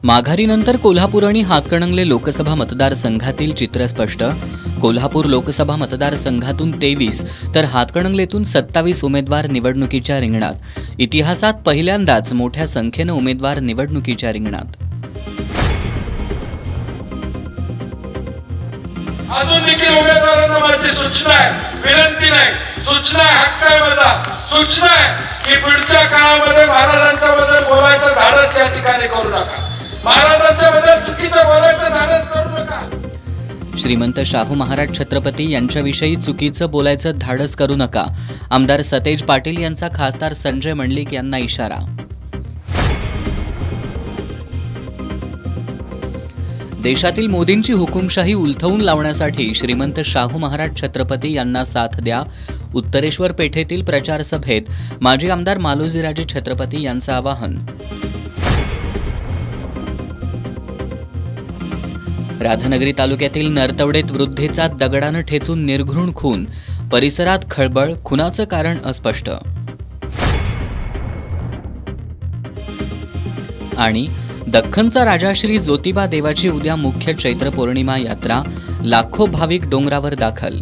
माघारीनंतर कोल्हापूर आणि हातकणंगले लोकसभा मतदारसंघातील चित्र स्पष्ट. कोल्हापूर लोकसभा मतदारसंघातून 23 तर हातकणंगलेतून 27 उमेदवार निवडणुकीच्या रिंगणात. इतिहासात पहिल्यांदाच मोठ्या संख्येनं उमेदवार निवडणुकीच्या रिंगणात. अजून देखील उमेदवारांना माझी सूचना आहे, विनंती नाही, सूचना आहे, हक्क आहे माझा, सूचना आहे की पुढच्या काळामध्ये महाराजांच्या बद्दल बोलायचं धाडस या ठिकाणी करू नका. महाराजांच्या बद्दल चुकीचं बोलायचं धाडस करू नका. श्रीमंत शाहू महाराज छत्रपती यांच्याविषयी चुकीचं बोलायचं धाडस करू नका. आमदार सतेज पाटील यांचा खासदार संजय मंडलिक यांना इशारा. देशातील मोदींची हुकुमशाही उलथवून लावण्यासाठी श्रीमंत शाहू महाराज छत्रपती यांना साथ द्या. उत्तरेश्वर पेठेतील प्रचार सभेत माजी आमदार मालोजीराजे छत्रपती यांचं आवाहन. राधानगरी तालुक्यातील नरतवडेत वृद्धेचा दगडानं ठेचून निर्घृण खून. परिसरात खळबळ, खुनाचं कारण अस्पष्ट. आणि दख्खनचा राजा श्री ज्योतिबा देवाची उद्या मुख्य चैत्र पौर्णिमा यात्रा. लाखो भाविक डोंगरावर दाखल.